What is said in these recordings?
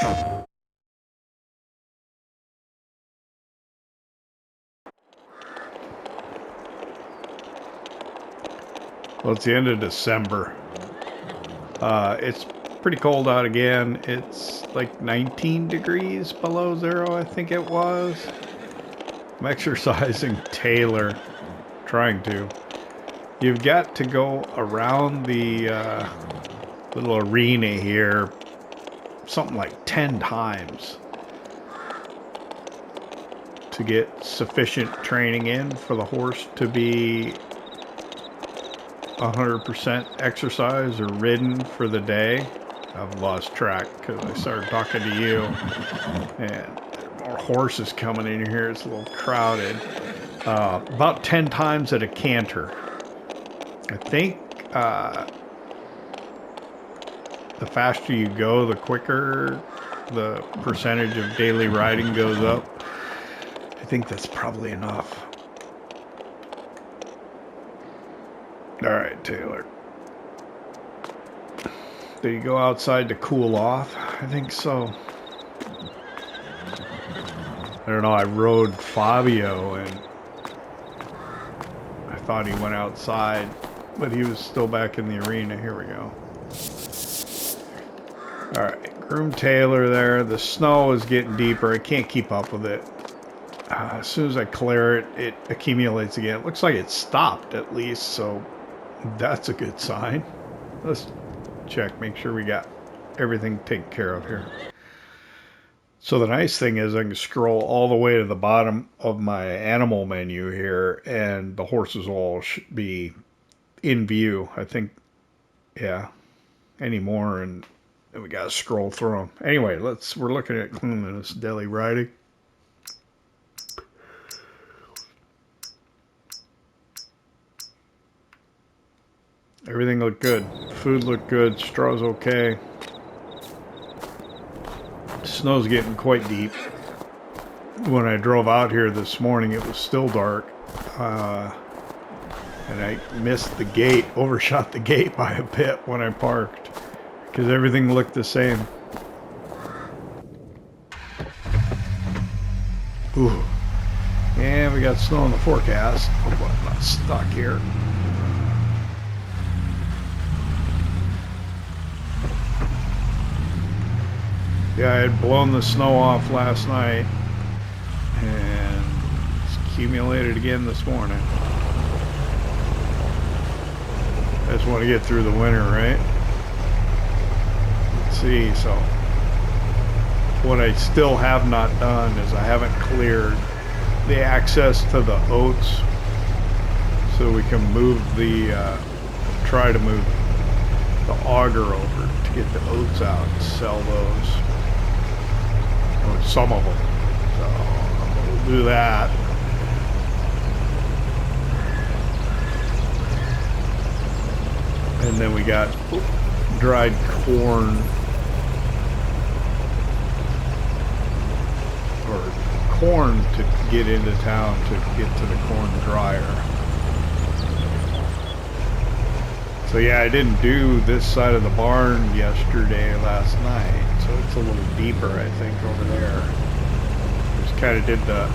Well, it's the end of December. It's pretty cold out again. It's like 19 degrees below zero, I think it was. I'm exercising Taylor, trying to. You've got to go around the little arena here something like 10 times to get sufficient training in for the horse to be 100% exercise or ridden for the day. I've lost track because I started talking to you, and there are more horses coming in here. It's a little crowded. About 10 times at a canter. I think the faster you go, the quicker the percentage of daily riding goes up. I think that's probably enough. All right, Taylor. Do you go outside to cool off? I think so. I don't know, I rode Fabio and I thought he went outside, but he was still back in the arena. Here we go. All right, groom Taylor there. The snow is getting deeper. I can't keep up with it. As soon as I clear it, it accumulates again. It looks like it stopped at least, so that's a good sign. Let's check, make sure we got everything taken care of here. So the nice thing is I can scroll all the way to the bottom of my animal menu here, and the horses all should be in view. I think, yeah, anymore, and we got to scroll through them. Anyway, we're looking at cleanliness, daily riding. Everything looked good. Food looked good. Straw's okay. Snow's getting quite deep. When I drove out here this morning, it was still dark. And I missed the gate, overshot the gate by a bit when I parked. Because everything looked the same. Ooh. And we got snow in the forecast. Hope I'm not stuck here. Yeah, I had blown the snow off last night, and it's accumulated again this morning. I just want to get through the winter, right? Let's see, so what I still have not done is I haven't cleared the access to the oats, so we can move try to move the auger over to get the oats out and sell those. Or some of them. So we'll do that. And then we got dried corn, or corn to get into town to get to the corn dryer. So yeah, I didn't do this side of the barn last night. So it's a little deeper, I think, over there. Just kind of did the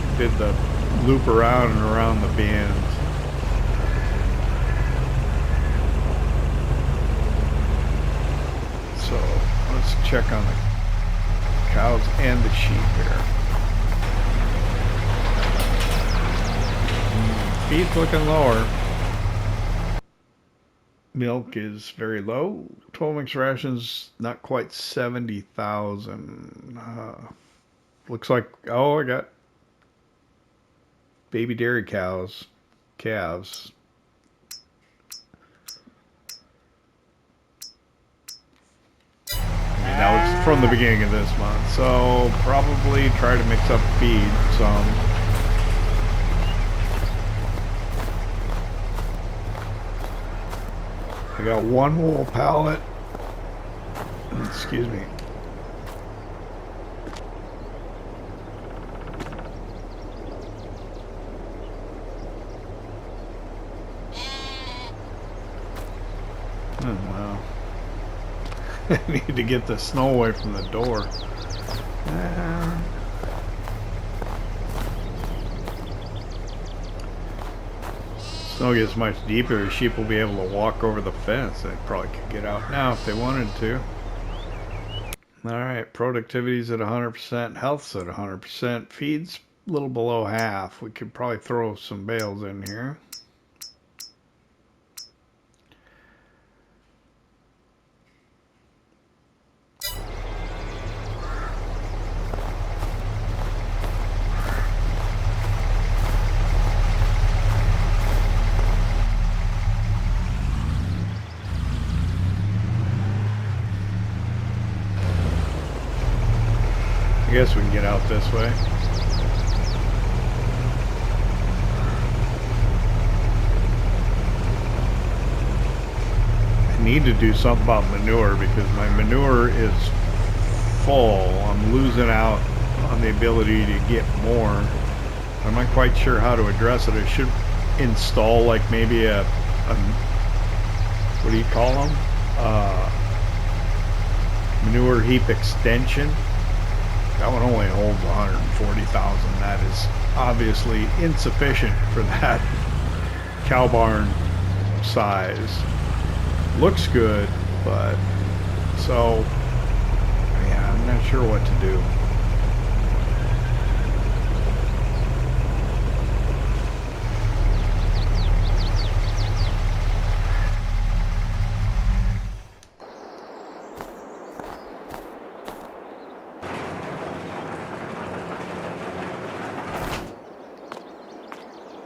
loop around and around the bends. So let's check on the cows and the sheep here. Feed's looking lower. Milk is very low. 12 mix rations, not quite 70,000. Looks like, oh, I got baby dairy calves. And that was from the beginning of this month. So probably try to mix up feed some. I got one wool pallet. Excuse me. Oh, wow. I need to get the snow away from the door. Snow gets much deeper, sheep will be able to walk over the fence. They probably could get out now if they wanted to. Alright, productivity's at 100%, health's at 100%, feed's a little below half. We could probably throw some bales in here. I guess we can get out this way. I need to do something about manure because my manure is full. I'm losing out on the ability to get more. I'm not quite sure how to address it. I should install like maybe a what do you call them? Manure heap extension. That one only holds 140,000. That is obviously insufficient for that cow barn size. Looks good, but so yeah, I'm not sure what to do.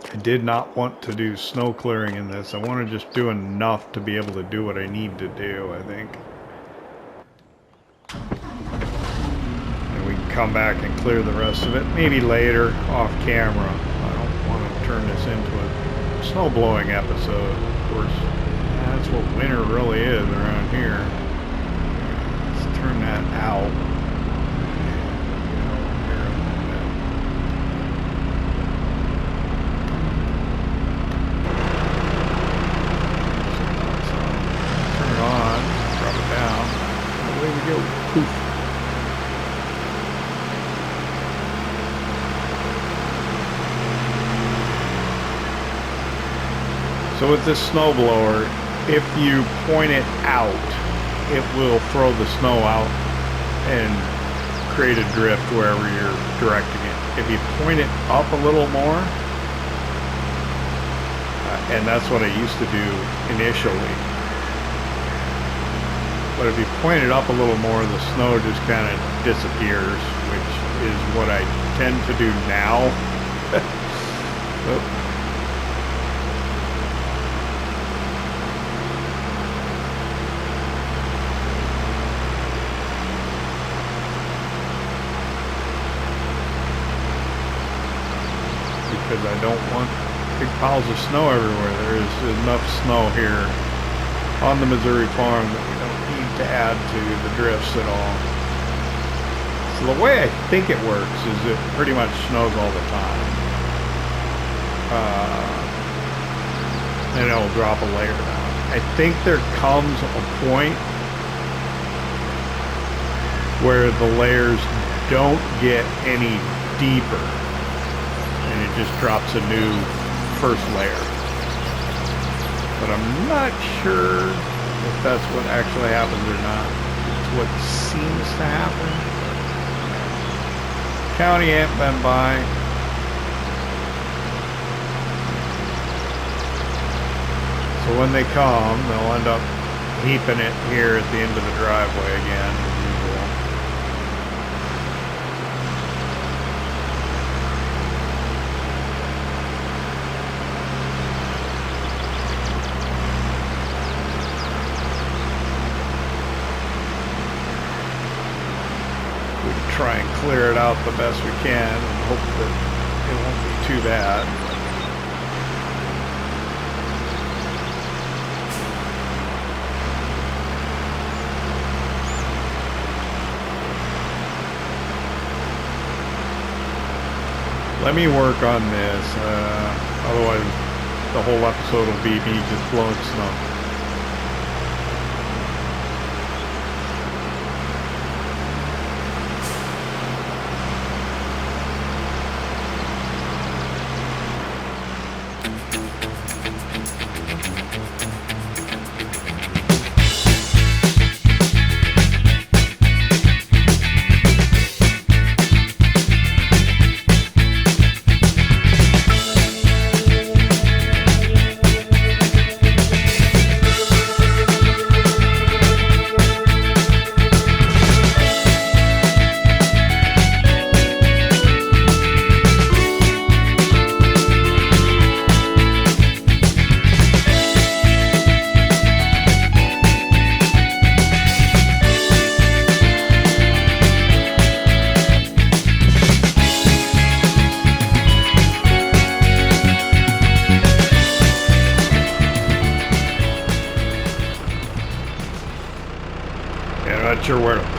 I did not want to do snow clearing in this. I want to just do enough to be able to do what I need to do, I think. And we can come back and clear the rest of it, maybe later, off camera. I don't want to turn this into a snow blowing episode. Of course, that's what winter really is around here. Let's turn that out. So with this snowblower, if you point it out, it will throw the snow out and create a drift wherever you're directing it. If you point it up a little more, and that's what I used to do initially, but if you point it up a little more, the snow just kind of disappears, which is what I tend to do now. Oh. Because I don't want big piles of snow everywhere. There is enough snow here on the Missouri farm that we don't need to add to the drifts at all. So the way I think it works is it pretty much snows all the time. And it'll drop a layer down. I think there comes a point where the layers don't get any deeper. And it just drops a new first layer. But I'm not sure if that's what actually happens or not. It's what seems to happen. County ain't been by. So when they come, they'll end up heaping it here at the end of the driveway again, as usual. Try and clear it out the best we can and hope that it won't be too bad. Let me work on this, otherwise the whole episode will be me just blowing snow.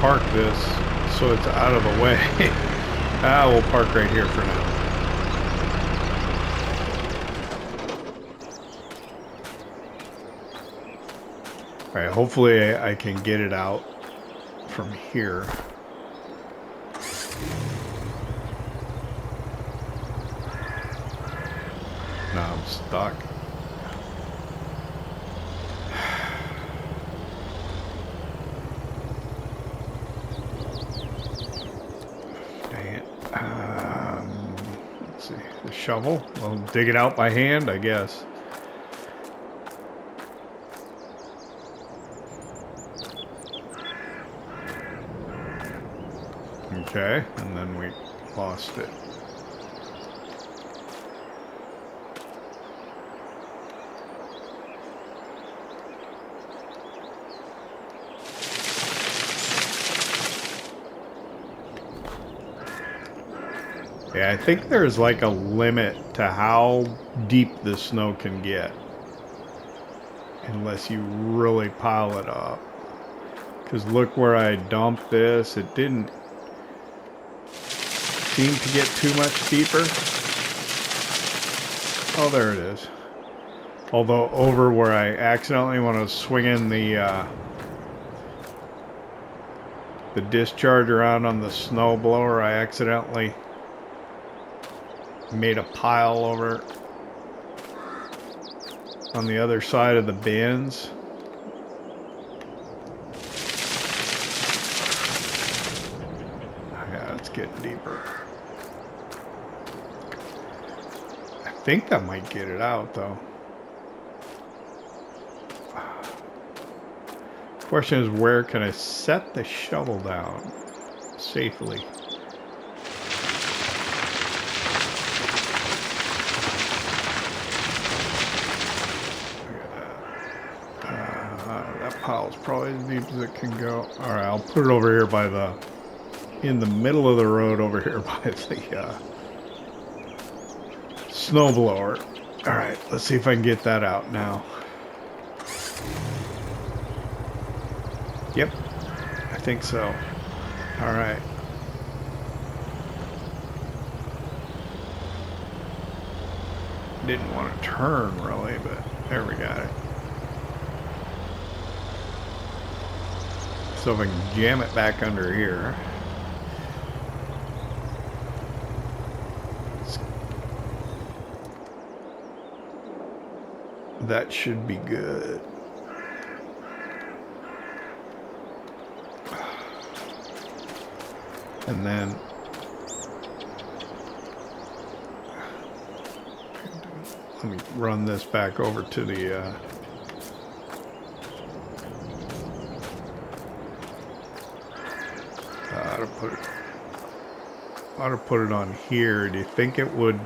park this so it's out of the way. We'll park right here for now. Alright, hopefully I can get it out from here. No, I'm stuck. Dang it. Let's see. The shovel. I'll dig it out by hand, I guess. Okay, and then we lost it. Yeah, I think there's like a limit to how deep the snow can get. Unless you really pile it up. Because look where I dumped this, it didn't seem to get too much deeper. Oh, there it is. Although over where I accidentally want to swing in the discharge around on the snow blower, I accidentally made a pile over on the other side of the bins. Yeah, it's getting deeper. I think that might get it out though. Question is, where can I set the shovel down safely? That pile's probably as deep as it can go. Alright, I'll put it over here by the, in the middle of the road over here by the snowblower. Alright, let's see if I can get that out now. Yep, I think so. Alright. Didn't want to turn really, but there we got it. So if I can jam it back under here. That should be good. And then let me run this back over to the ought to put it on here. Do you think it would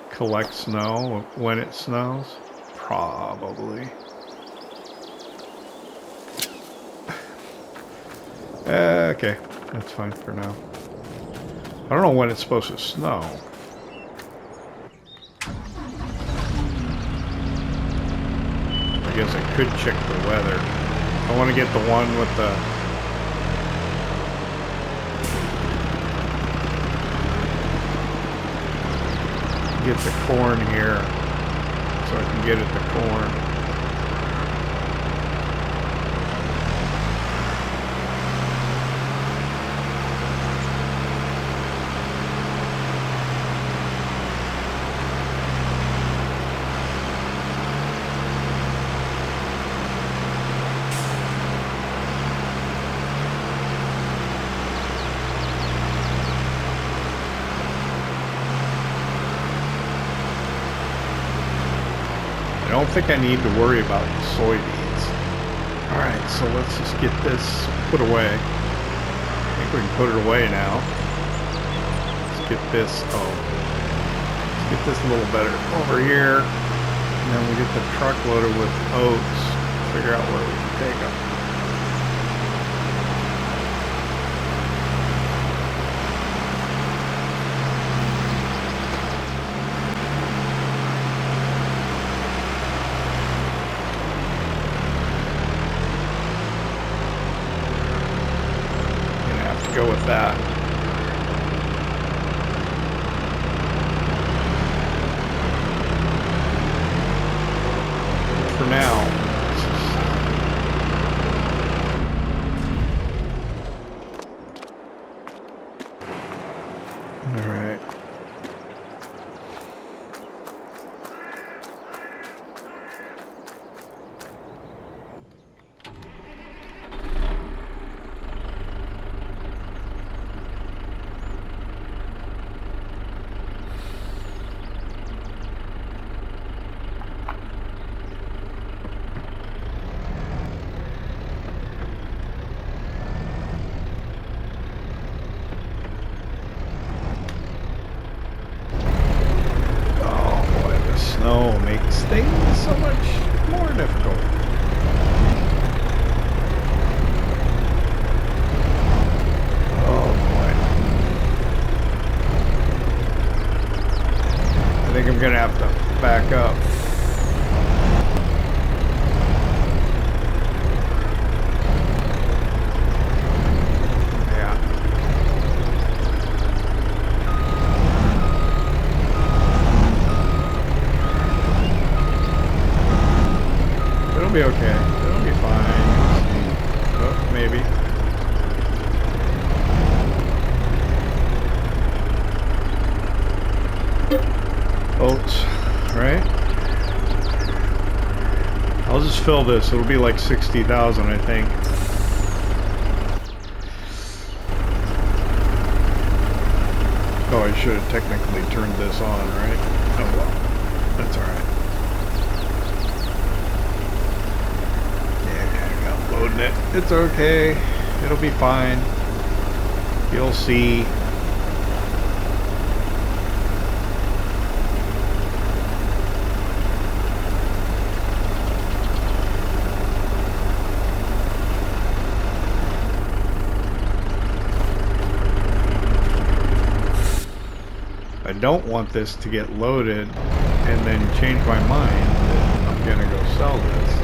collect snow when it snows? Probably. Okay, that's fine for now. I don't know when it's supposed to snow. I guess I could check the weather. I want to get the one with the get the corn here so I can get at the corn. I don't think I need to worry about the soybeans. Alright, so let's just get this put away. I think we can put it away now. Let's get this, let's get this a little better over here. And then we get the truck loaded with oats. Figure out where we can take them. that. For now. All right. Snow makes things so much more difficult. Oh boy. I think I'm gonna have to back up. It'll be okay. It'll be fine. Oh, maybe. Oats, right? I'll just fill this. It'll be like 60,000, I think. Oh, I should have technically turned this on, right? Oh well. That's alright. Loading it. It's okay. It'll be fine. You'll see. I don't want this to get loaded and then change my mind that I'm gonna go sell this.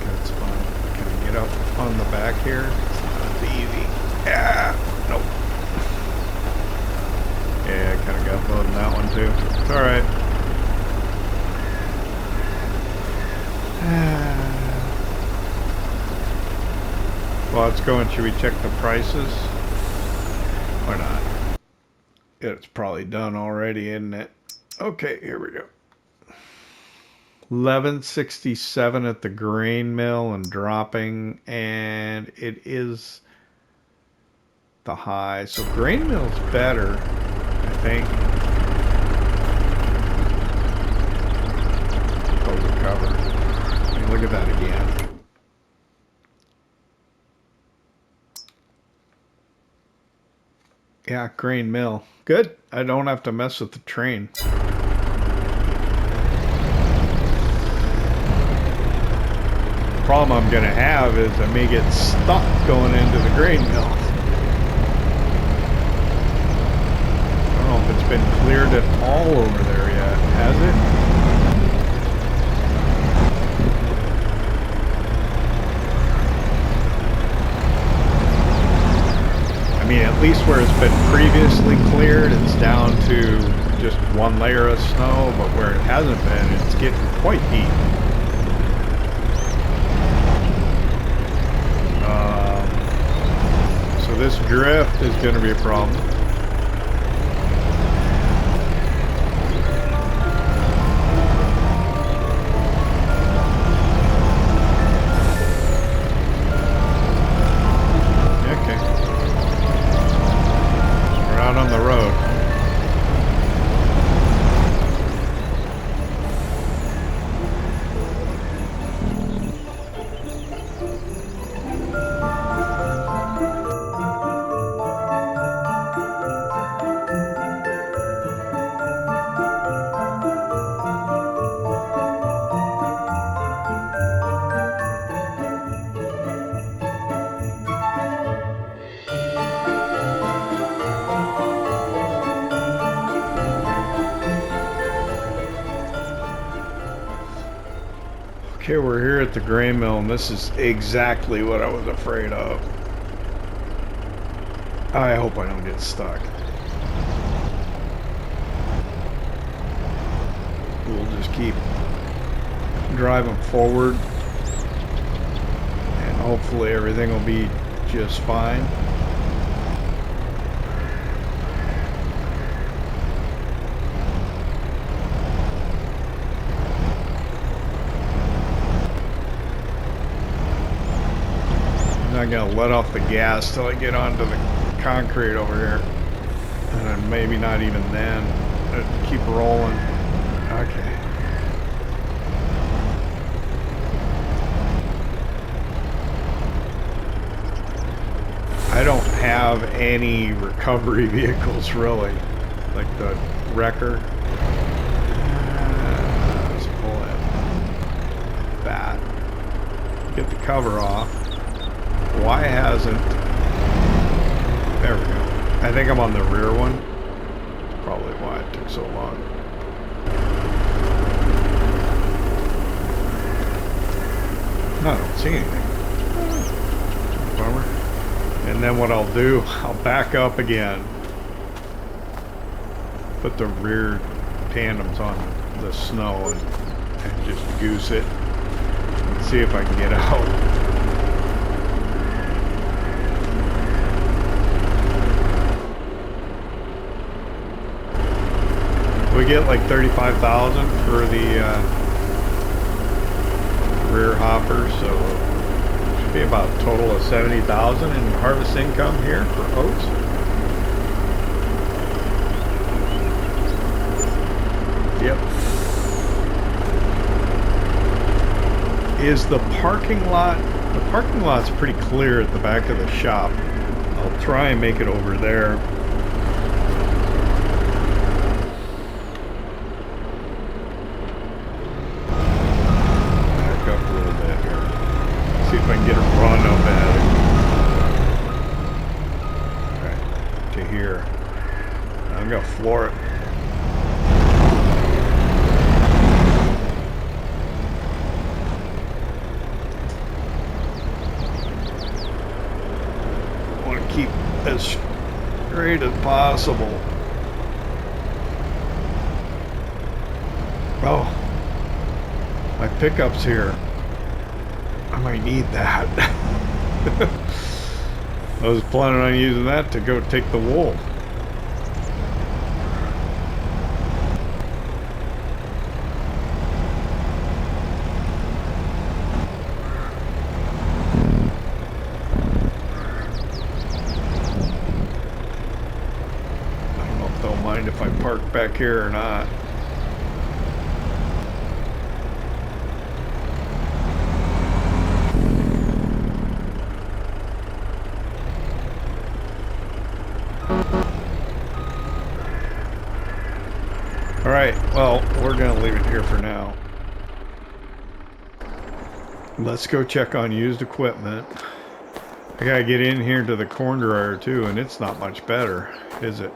That's fine. Can I get up on the back here? It's not easy. Yeah. Nope. Yeah, I kind of got loaded in that one too. It's alright. While it's going, should we check the prices? Or not? It's probably done already, isn't it? Okay, here we go. 1167 at the grain mill and dropping, and it is the high. So grain mill's better, I think. Close the cover. Look at that again. Yeah, grain mill. Good. I don't have to mess with the train. The problem I'm going to have is I may get stuck going into the grain mill. I don't know if it's been cleared at all over there yet. Has it? I mean, at least where it's been previously cleared, it's down to just one layer of snow, but where it hasn't been, it's getting quite deep. So this drift is going to be a problem. On the road. Okay, we're here at the grain mill, and this is exactly what I was afraid of. I hope I don't get stuck. We'll just keep driving forward, and hopefully everything will be just fine. I'm not gonna let off the gas till I get onto the concrete over here, and then maybe not even then. Keep rolling. Okay. I don't have any recovery vehicles really, like the wrecker. Let's pull in that. Get the cover off. Why hasn't? There we go. I think I'm on the rear one. That's probably why it took so long. No, I don't see anything. Bummer. And then what I'll do, I'll back up again. Put the rear tandems on the snow and just goose it. And see if I can get out. We get like 35,000 for the rear hopper, so it should be about a total of 70,000 in harvest income here for oats. Yep. Is the parking lot? The parking lot's pretty clear at the back of the shop. I'll try and make it over there. See if I can get a run up at it. Okay, to here. I'm gonna floor it. I want to keep as straight as possible. Oh, my pickup's here. I might need that. I was planning on using that to go take the wool. I don't know if they'll mind if I park back here or not. Alright, well, we're going to leave it here for now. Let's go check on used equipment. I got to get in here to the corn dryer too, and it's not much better, is it?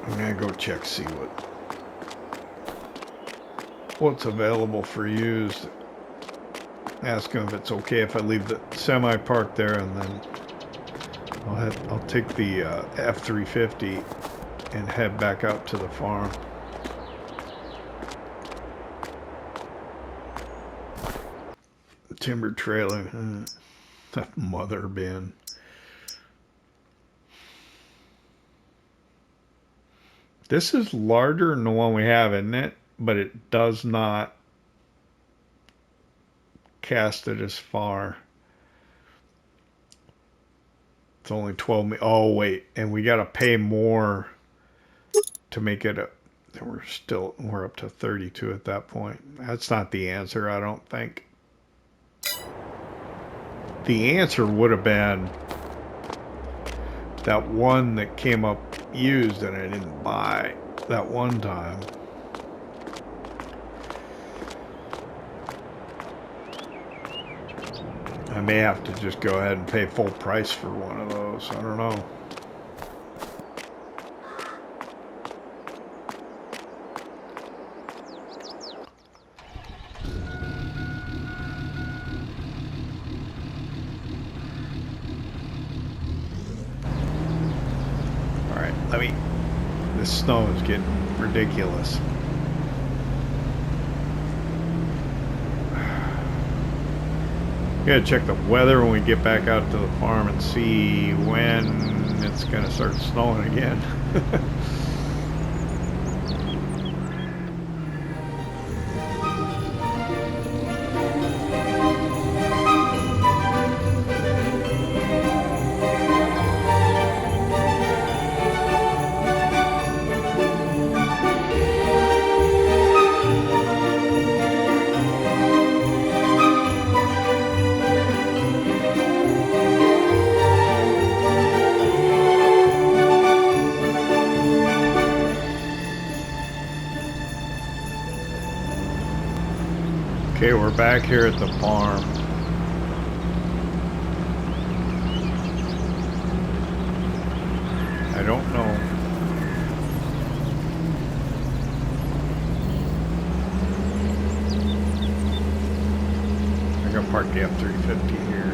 I'm going to go check, see what's available for used. Ask him if it's okay if I leave the semi parked there, and then I'll take the F350 and head back out to the farm. The timber trailer, that mother bin. This is larger than the one we have, isn't it? But it does not cast it as far. It's only 12 meters. Oh wait, and we got to pay more to make it a. We're up to 32 at that point. That's not the answer, I don't think. The answer would have been that one that came up used and I didn't buy that one time. I may have to just go ahead and pay full price for one of those. I don't know. All right, this snow is getting ridiculous. Gotta check the weather when we get back out to the farm and see when it's gonna start snowing again. Okay, we're back here at the farm. I don't know. I got parked the F350 here.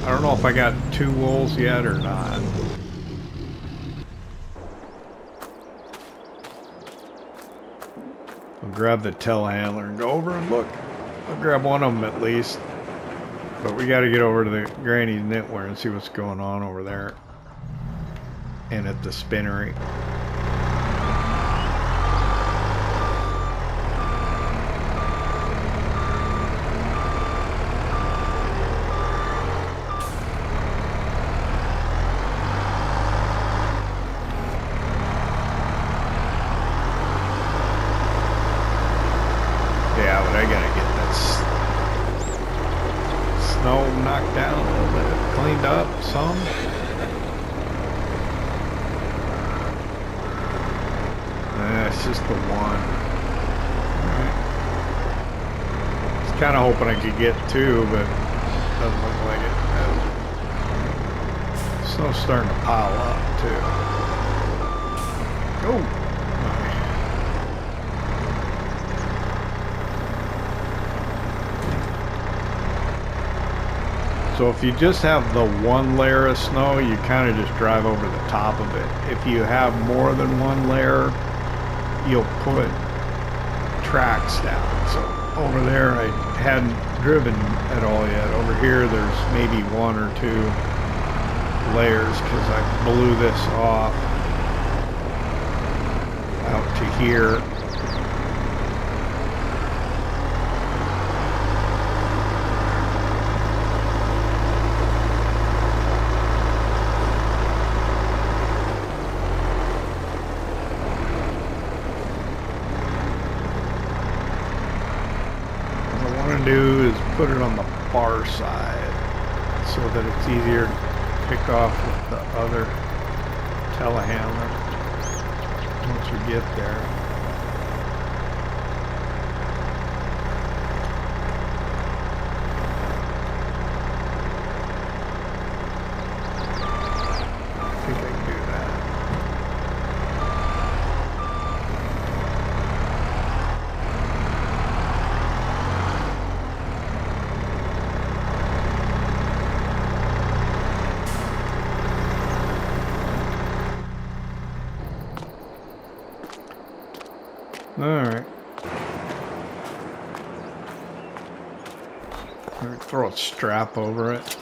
I don't know if I got 2 wools yet or not. Grab the telehandler and go over and look. I'll grab one of them at least. But we got to get over to the Granny's knitwear and see what's going on over there. And at the spinnery. Yeah, but I gotta get that snow knocked down a little bit, cleaned up some. It's just the one. Alright. I was kind of hoping I could get 2, but it doesn't look like it. Snow's starting to pile up too. Oh! So if you just have the 1 layer of snow, you kind of just drive over the top of it. If you have more than 1 layer, you'll put tracks down. So over there, I hadn't driven at all yet. Over here, there's maybe 1 or 2 layers because I blew this off out to here. Do is put it on the far side so that it's easier to pick off with the other telehandler once we get there. I think I can do that. Alright. Throw a strap over it.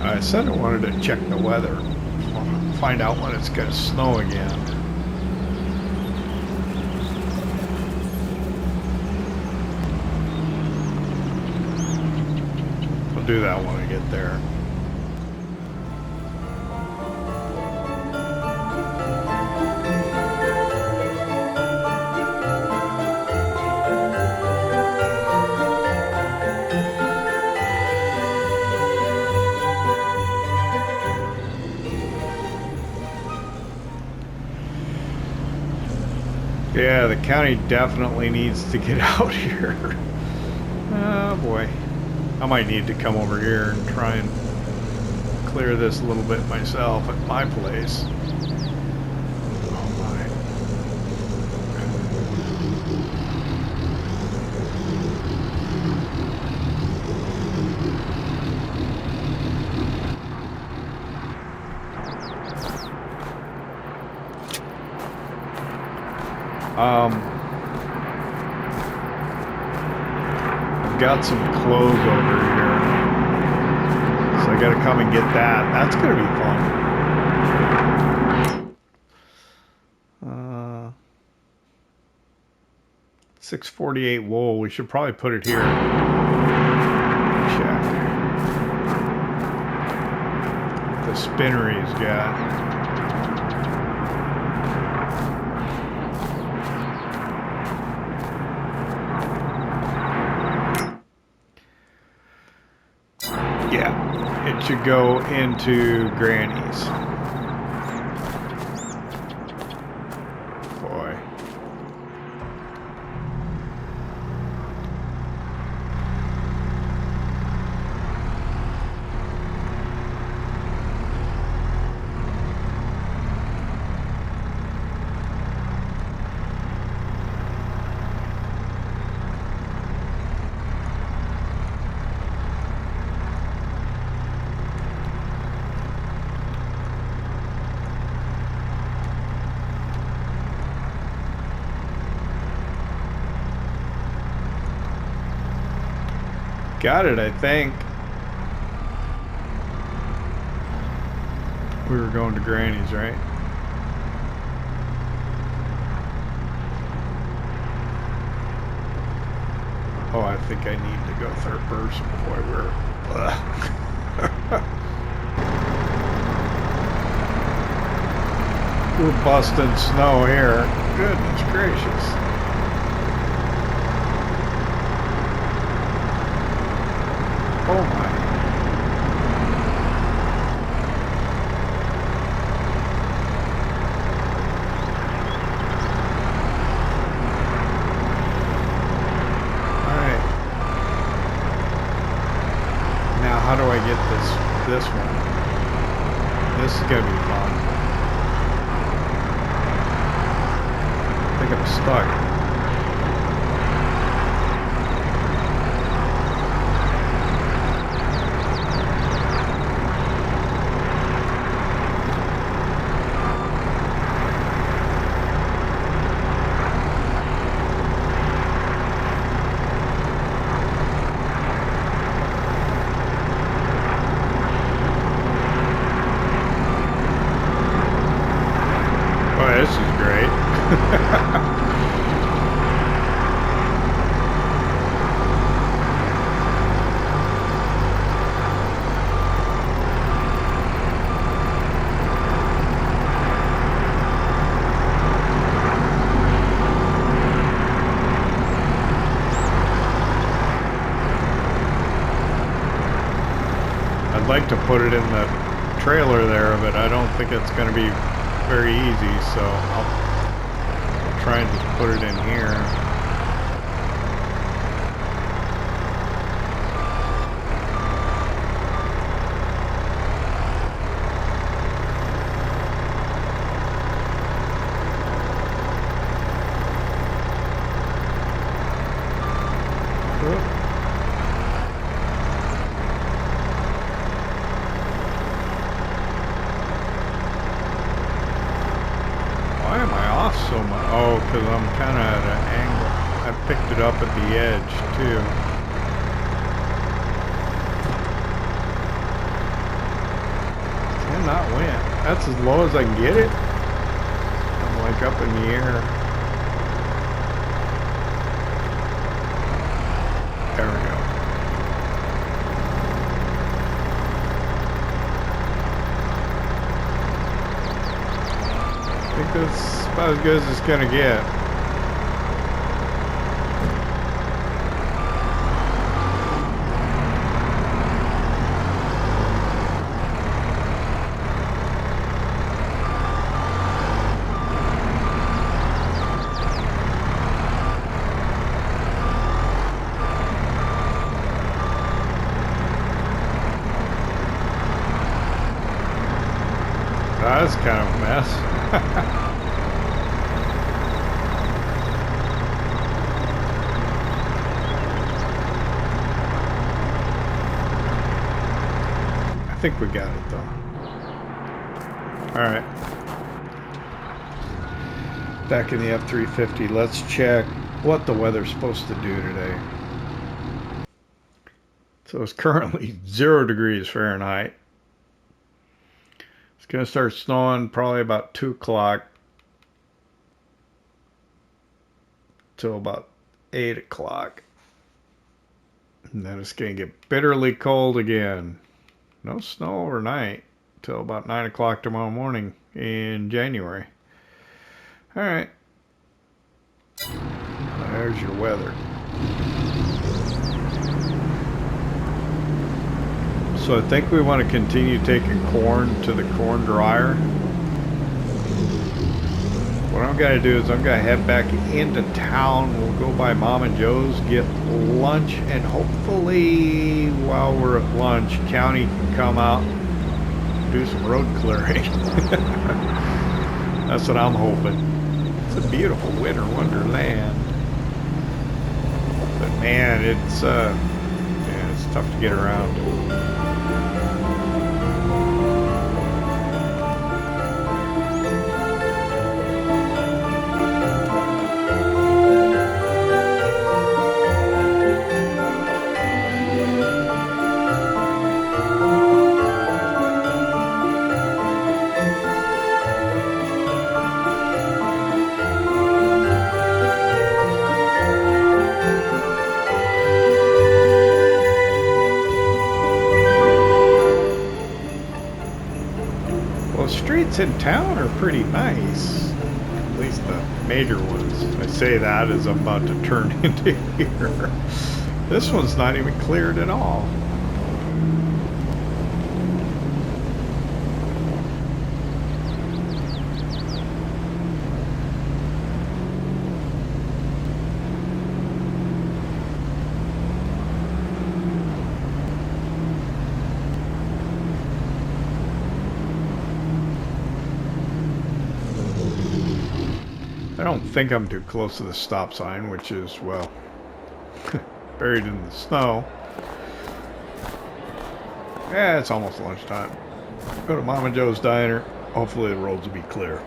I said I wanted to check the weather, find out when it's going to snow again. I'll do that when I get there. Yeah, the county definitely needs to get out here. Oh boy. I might need to come over here and try and clear this a little bit myself at my place. Oh my. I've got some clothes over here, so I gotta come and get that. That's gonna be fun. 648 wool. We should probably put it here. Check. The spinner he's got. It should go into Granny's. Boy. Got it, I think. We were going to Granny's, right? Oh, I think I need to go third person. Boy, we're busting snow here. Goodness gracious. Oh my. Alright. Now how do I get this one? This is gonna be fun. I think I'm stuck. This is great. I'd like to put it in the trailer there, but I don't think it's going to be very easy, so I'll try and just put it in here. Because I'm kind of at an angle. I picked it up at the edge too. Cannot win. That's as low as I can get it. I'm like up in the air. There we go. I think that's about as good as it's gonna get. Yeah, that's kind of a mess. I think we got it though. Alright. Back in the F350, let's check what the weather's supposed to do today. So it's currently 0 degrees Fahrenheit. It's going to start snowing probably about 2 o'clock till about 8 o'clock. And then it's going to get bitterly cold again. No snow overnight till about 9 o'clock tomorrow morning in January. Alright. There's your weather. So I think we want to continue taking corn to the corn dryer. What I'm going to do is I'm going to head back into town. We'll go by Mom and Joe's, get lunch, and hopefully while we're at lunch, County can come out and do some road clearing. That's what I'm hoping. It's a beautiful winter wonderland. But man, it's tough to get around. Streets in town are pretty nice, at least the major ones. I say that as I'm about to turn into here. This one's not even cleared at all. I don't think I'm too close to the stop sign, which is, well, buried in the snow. Yeah, it's almost lunchtime. Go to Mama Joe's Diner. Hopefully the roads will be clear.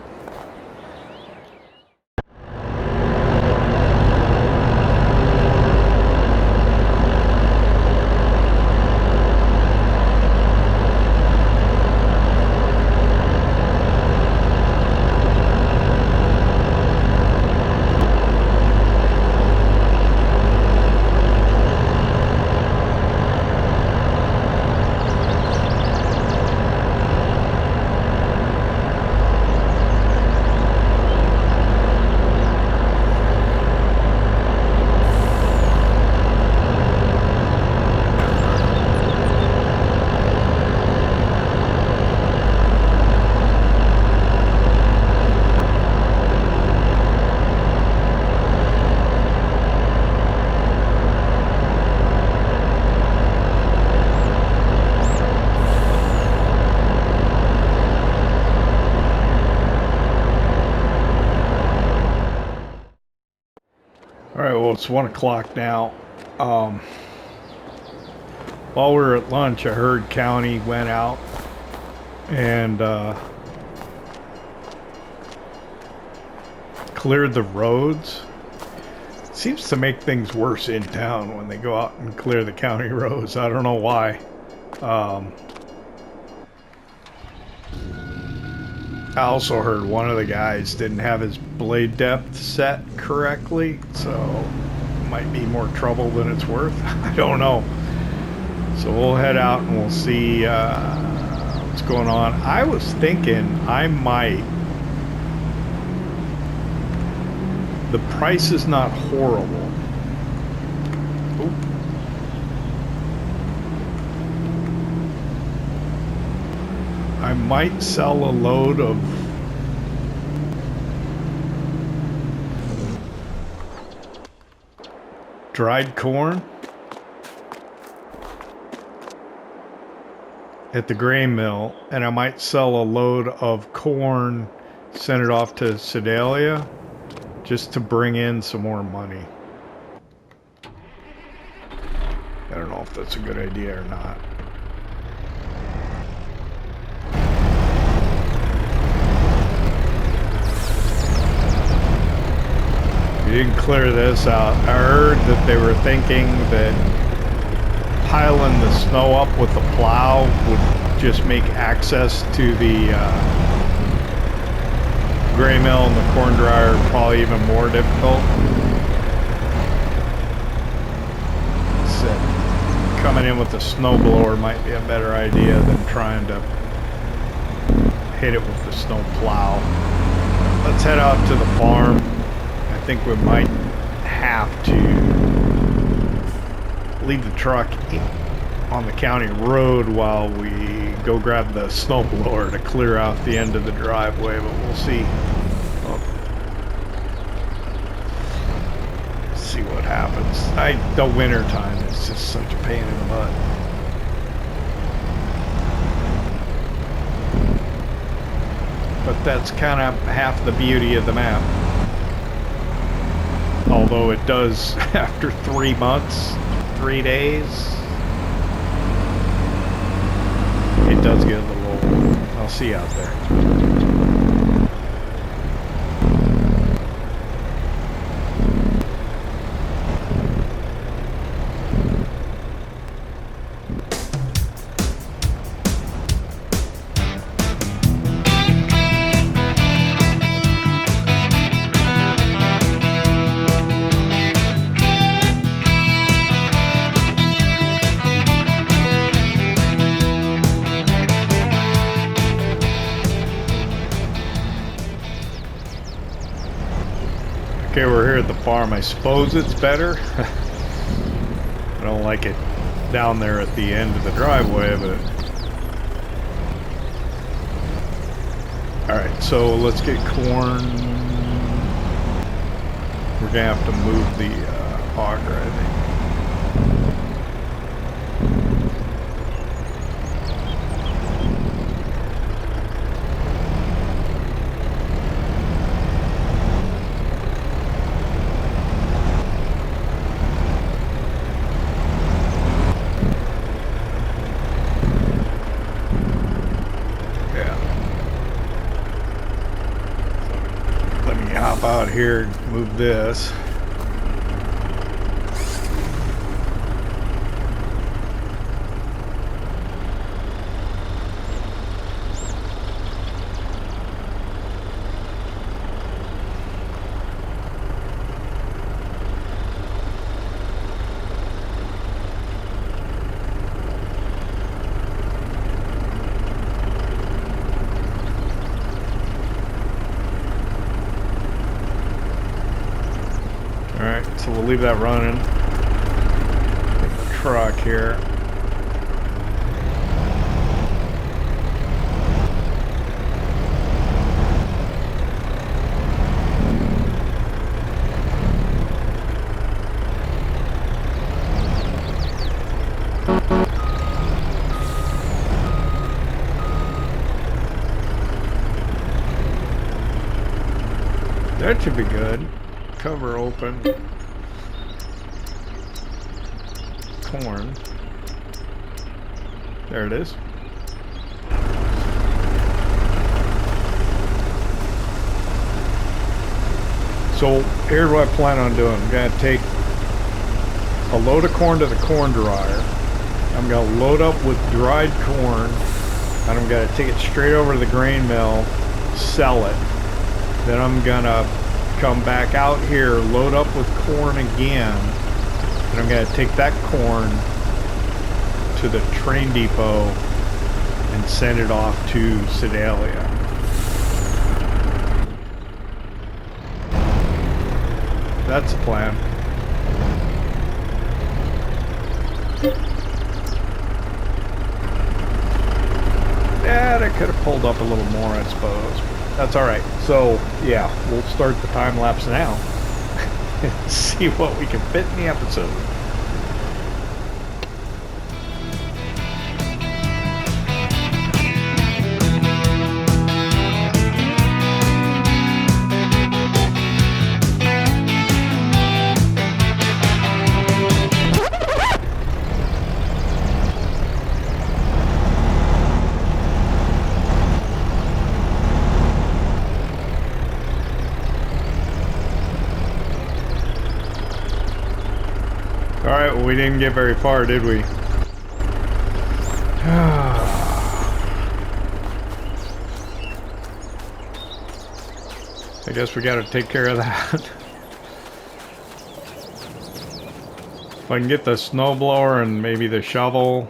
Alright, well, it's 1 o'clock now. While we were at lunch, I heard County went out and cleared the roads. It seems to make things worse in town when they go out and clear the county roads. I don't know why. I also heard one of the guys didn't have his blade depth set correctly, so it might be more trouble than it's worth. I don't know. So we'll head out and we'll see what's going on. I was thinking I might. The price is not horrible. Oop. I might sell a load of dried corn at the grain mill, and I might sell a load of corn, send it off to Sedalia, just to bring in some more money. I don't know if that's a good idea or not. You didn't clear this out. I heard that they were thinking that piling the snow up with the plow would just make access to the grain mill and the corn dryer probably even more difficult. So coming in with the snow blower might be a better idea than trying to hit it with the snow plow. Let's head out to the farm. I think we might have to leave the truck on the county road while we go grab the snowblower to clear out the end of the driveway, but we'll see. See what happens. The winter time is just such a pain in the butt. But that's kind of half the beauty of the map. Although it does, after 3 months, 3 days, it does get a little old. I'll see you out there. Okay, we're here at the farm. I suppose it's better. I don't like it down there at the end of the driveway, but... Alright, so let's get corn. We're gonna have to move the auger, I think. Out here, move this. So we'll leave that running. Get the truck here. That should be good. Cover open. Corn. There it is. So here's what I plan on doing. I'm going to take a load of corn to the corn dryer. I'm going to load up with dried corn, and I'm going to take it straight over to the grain mill, sell it. Then I'm going to come back out here, load up with corn again, and I'm going to take that corn to the train depot and send it off to Sedalia. That's the plan. Yeah, that could have pulled up a little more, I suppose. That's alright. So, yeah, we'll start the time lapse now. See what we can fit in the episode. Well, we didn't get very far, did we? I guess we gotta take care of that. If I can get the snowblower and maybe the shovel.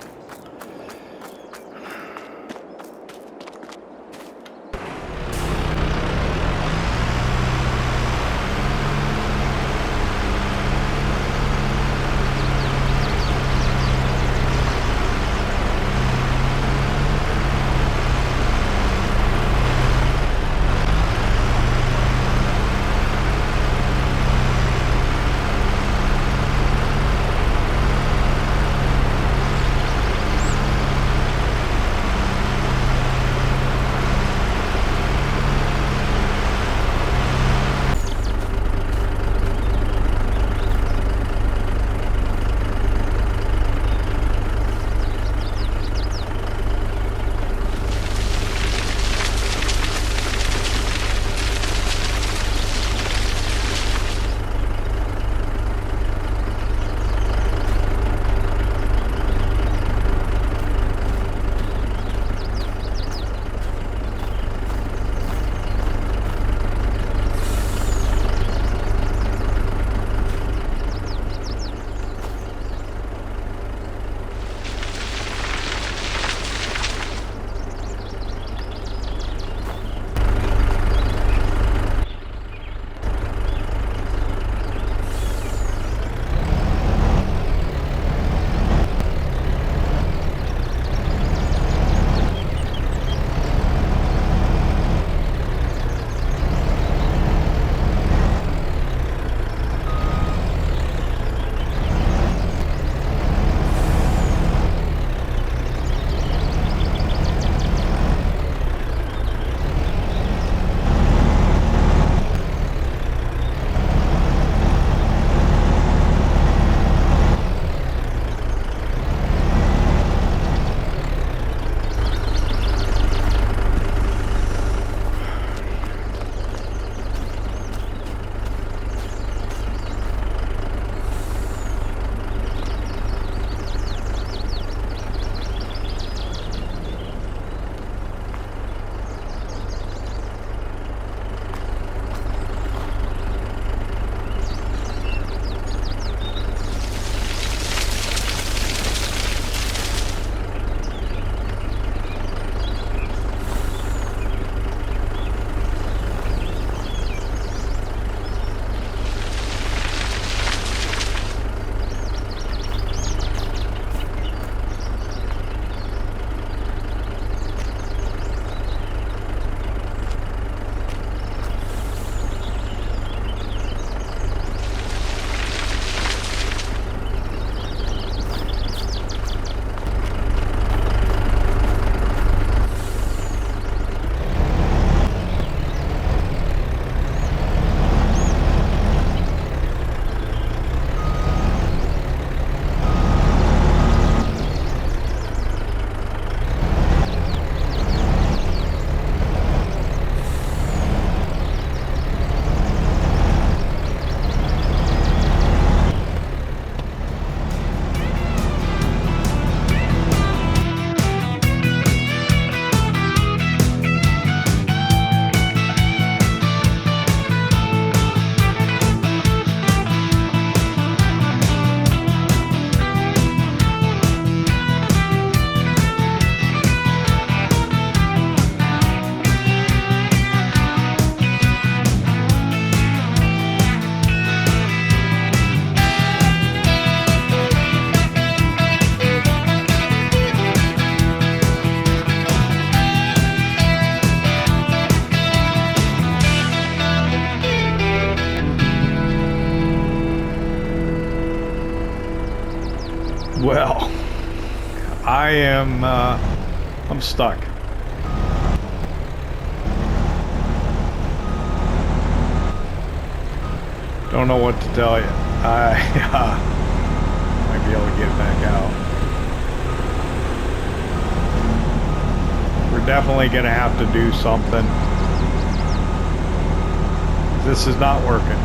Well, I'm stuck. Don't know what to tell you. I might be able to get back out. We're definitely going to have to do something. This is not working.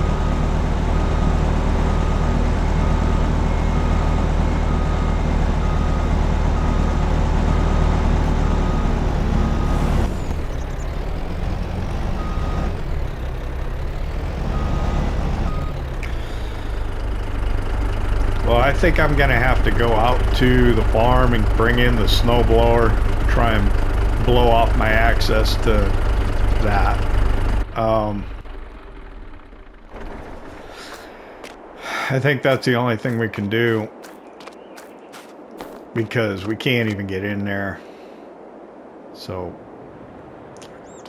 think I'm gonna have to go out to the farm and bring in the snowblower, try and blow off my access to that. I think that's the only thing we can do, because we can't even get in there. So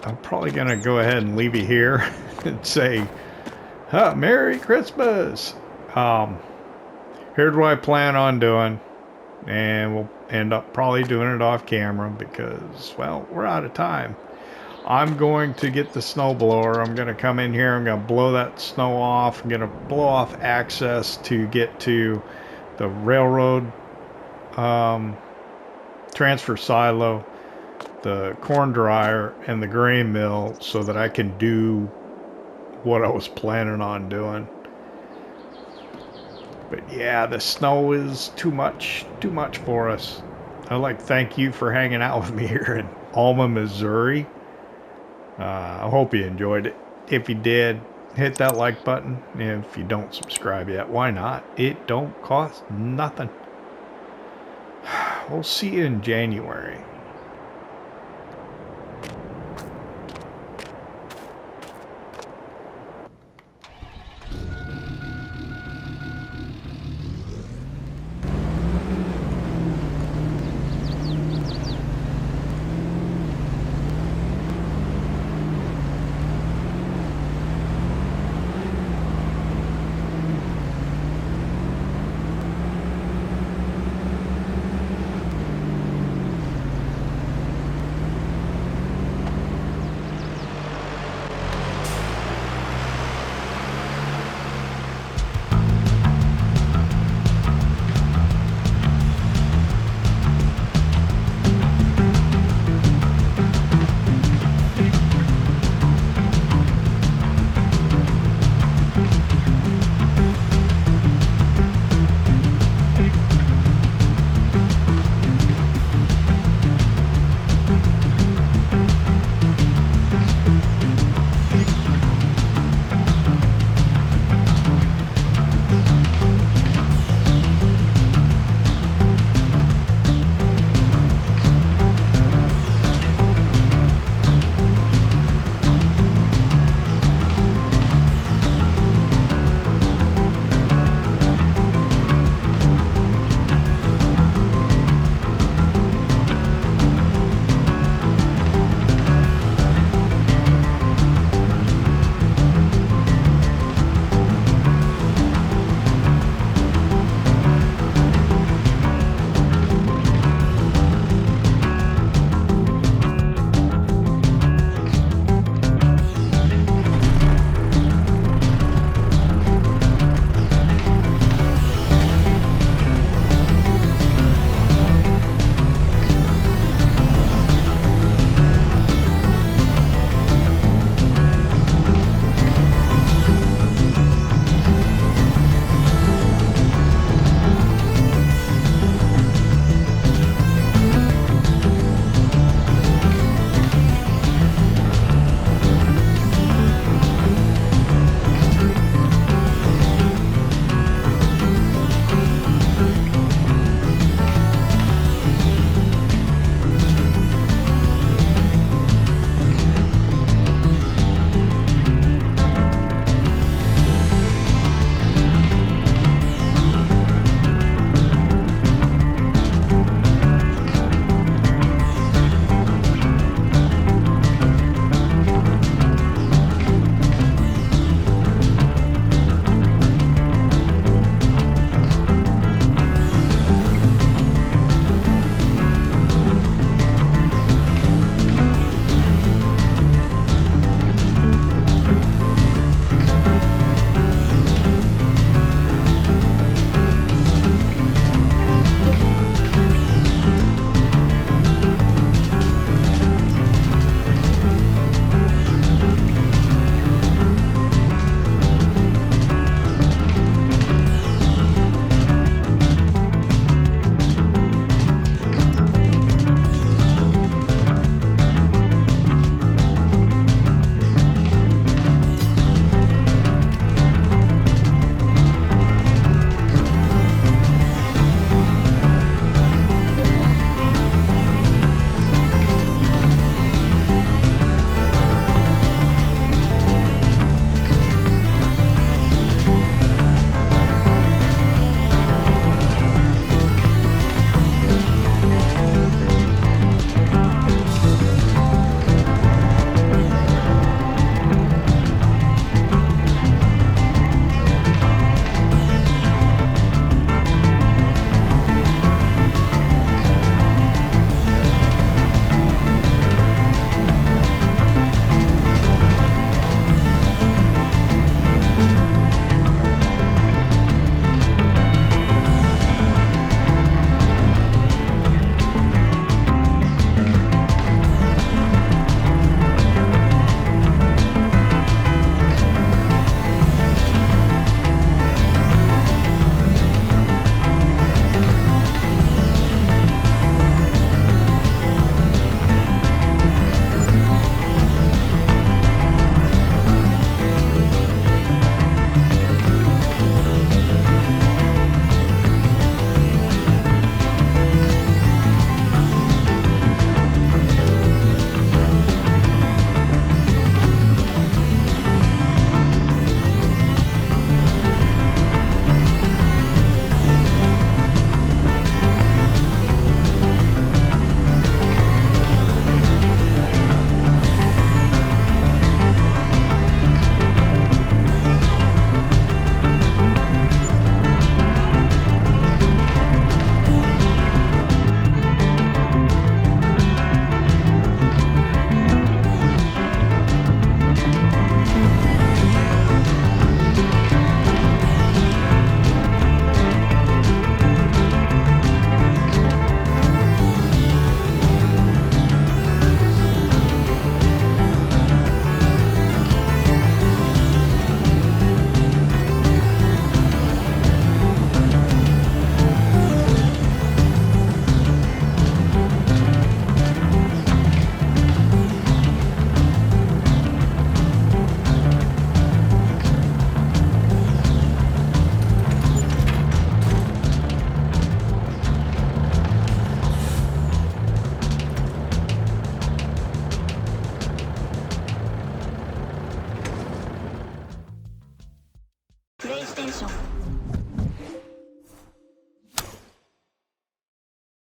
I'm probably gonna go ahead and leave you here and say, Merry Christmas. Here's what I plan on doing, and we'll end up probably doing it off camera because, well, we're out of time. I'm going to get the snowblower. I'm going to come in here. I'm going to blow that snow off. I'm going to blow off access to get to the railroad transfer silo, the corn dryer, and the grain mill so that I can do what I was planning on doing. But yeah, the snow is too much for us. I'd like to thank you for hanging out with me here in Alma, Missouri. I hope you enjoyed it. If you did, hit that like button. And if you don't subscribe yet, why not? It don't cost nothing. We'll see you in January.